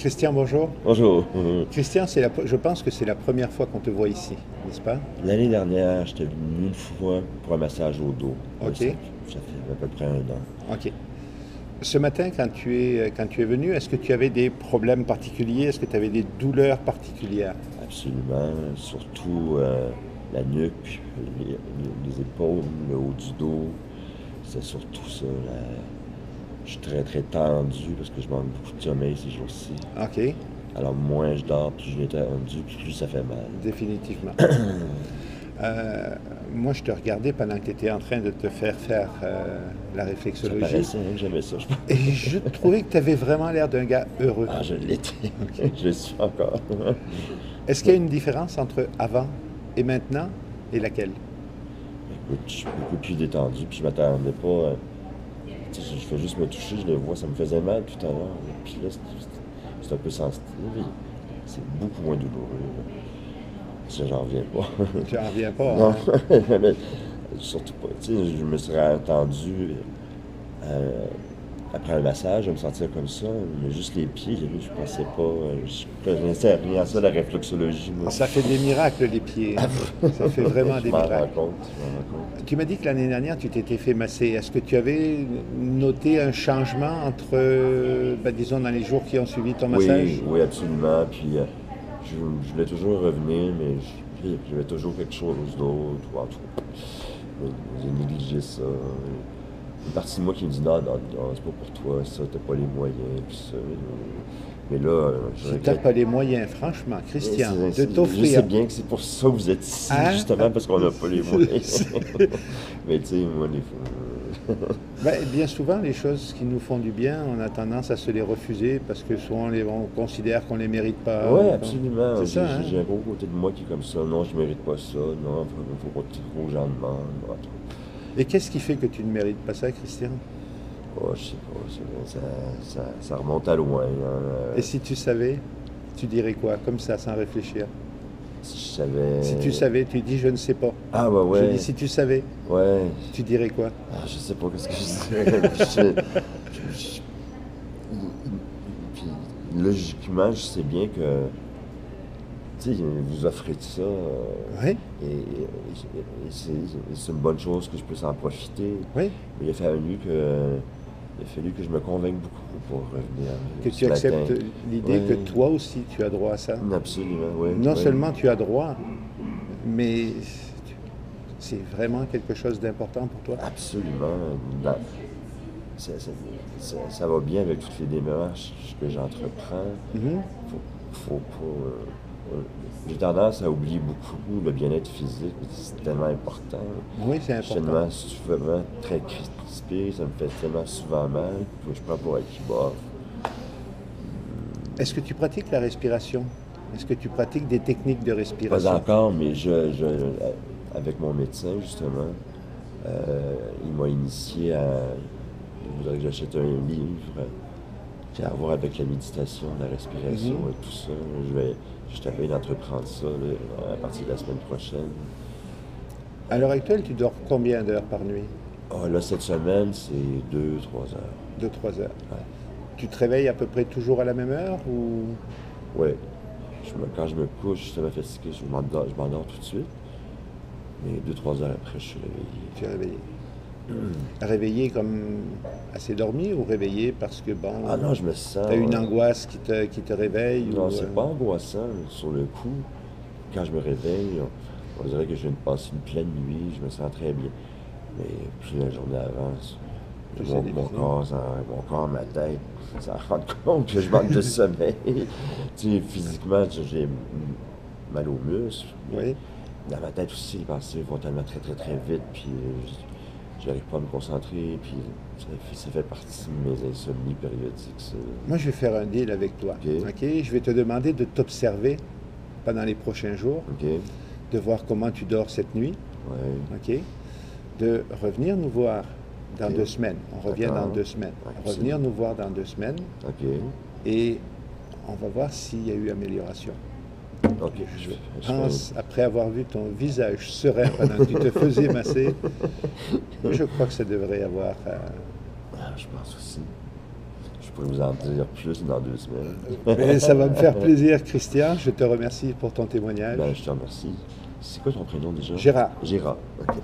Christian, bonjour. Bonjour. Christian, je pense que c'est la première fois qu'on te voit ici, n'est-ce pas? L'année dernière, j'étais venu une fois pour un massage au dos. Ok, Ça fait à peu près un an. ok. Ce matin, quand tu es venu, est-ce que tu avais des problèmes particuliers? Est-ce que tu avais des douleurs particulières? Absolument. Surtout la nuque, les épaules, le haut du dos. C'est surtout ça. Je suis très très tendu parce que je manque beaucoup de sommeil ces jours-ci. Ok, Alors moins je dors, plus je suis tendu, plus ça fait mal. définitivement. Moi, je te regardais pendant que tu étais en train de te faire la Ça réflexologie paraissait hein, que j'aimais ça, je pense. et je trouvais que tu avais vraiment l'air d'un gars heureux. Ah, je l'étais. Ok. Je le suis encore. Est-ce qu'il y a une différence entre avant et maintenant et laquelle? Écoute, je suis beaucoup plus détendu, puis je m'attendais pas. Tu sais, je fais juste me toucher, je le vois, ça me faisait mal tout à l'heure. Puis là, c'est un peu sensible. C'est beaucoup moins douloureux. Là. Ça, j'en reviens pas. Tu n'en reviens pas, Non, hein? mais surtout pas. Tu sais, je me serais attendu après un massage, à me sentir comme ça, mais juste les pieds, je pensais pas. Je connaissais rien à ça, la réflexologie, moi. Ça fait des miracles, les pieds, hein. Ça fait vraiment Je des m'en rends miracles. compte, je m'en rends compte. Tu m'as dit que l'année dernière, tu t'étais fait masser. Est-ce que tu avais noté un changement entre, disons, dans les jours qui ont suivi ton massage? Oui, oui, absolument. Puis je voulais toujours revenir, mais j'avais toujours quelque chose d'autre. Ou en tout cas, j'ai négligé ça. Une partie de moi qui me dit non, non, non, c'est pas pour toi, ça, t'as pas les moyens, puis ça. Mais là, je Si tu n'as regrette. pas les moyens, franchement, Christian, de Je sais t'offrir. bien que c'est pour ça que vous êtes ici, Hein? justement, parce qu'on n'a pas les moyens. Mais tu sais, moi, des fois. Bien souvent, les choses qui nous font du bien, on a tendance à se les refuser parce que souvent on considère qu'on ne les mérite pas. Oui, absolument. C'est ça, hein? J'ai un gros côté de moi qui est comme ça. Non, je mérite pas ça. Non, faut pas trop que j'en demande. En tout cas. Et qu'est-ce qui fait que tu ne mérites pas ça, Christian? Oh, je sais pas. Ça remonte à loin. Hein. Et si tu savais, tu dirais quoi, comme ça, sans réfléchir? Si je savais. Si tu savais, tu dis je ne sais pas. Ah, bah Je ouais. dis si tu savais, Ouais. tu dirais quoi? Ah, je sais pas qu'est-ce que je dirais. Je- Puis, logiquement, je sais bien que. Tu sais, vous offrez de ça. Oui, C'est une bonne chose que je puisse en profiter. oui, Mais il a fallu que je me convainque beaucoup pour revenir que ce tu matin. acceptes l'idée Ouais. que toi aussi tu as droit à ça. Absolument, oui. Non Oui. seulement tu as droit, mais c'est vraiment quelque chose d'important pour toi. Absolument. Dans- ça va bien avec toutes les démarches que j'entreprends. Mhm. Faut pas. J'ai tendance à oublier beaucoup le bien-être physique, c'est tellement important. Oui, c'est Je suis important. tellement souvent très crispé, ça me fait tellement souvent mal, que je prends pour acquis bof. Est-ce que tu pratiques la respiration? Est-ce que tu pratiques des techniques de Pas respiration? encore, mais avec mon médecin, justement, il m'a initié à. Il voudrait que j'achète un livre qui a à voir avec la méditation, la respiration Mhm. et tout ça. Je t'avais d'entreprendre ça là, à partir de la semaine prochaine. À l'heure actuelle, tu dors combien d'heures par nuit? Ah, là, cette semaine, c'est 2, 3 heures. 2, 3 heures. Ouais. Tu te réveilles à peu près toujours à la même heure ou Ouais. Quand je me couche, je suis tellement fatigué, je m'endors tout de suite. Mais 2, 3 heures après, je suis réveillé. tu es réveillé? Réveillé comme assez dormi ou réveillé parce que bon, Ah non, je me sens. tu as une angoisse qui te réveille Non, ou, c'est pas angoissant sur le coup. Quand je me réveille, on dirait que je viens de passer une pleine nuit, je me sens très bien. Mais plus la journée avance, Plus mon, c'est mon difficile. corps, mon corps, ma tête, ça rend compte que je manque de sommeil. Tu sais, physiquement, j'ai mal aux muscles. Mais Oui. dans ma tête aussi, les pensées vont tellement très très très vite, puis j'arrive pas à me concentrer, puis ça fait partie de mes insomnies périodiques, ça. Moi, je vais faire un deal avec toi. Ok. Ok? Je vais te demander de t'observer pendant les prochains jours, Ok? de voir comment tu dors cette nuit, Ouais. ok? De revenir nous voir dans Ok. 2 semaines. On revient dans D'accord. 2 semaines. Absolument. Revenir nous voir dans 2 semaines Ok. et on va voir s'il y a eu amélioration. Ok. Je pense, après avoir vu ton visage serein pendant que tu te faisais masser, je crois que ça devrait avoir. Ah, je pense aussi. Je suis pourrais vous en dire plus dans 2 semaines. Mais ça va me faire plaisir, Christian. Je te remercie pour ton témoignage. Ben, je te remercie. C'est quoi ton prénom déjà? Gérard. Gérard, ok.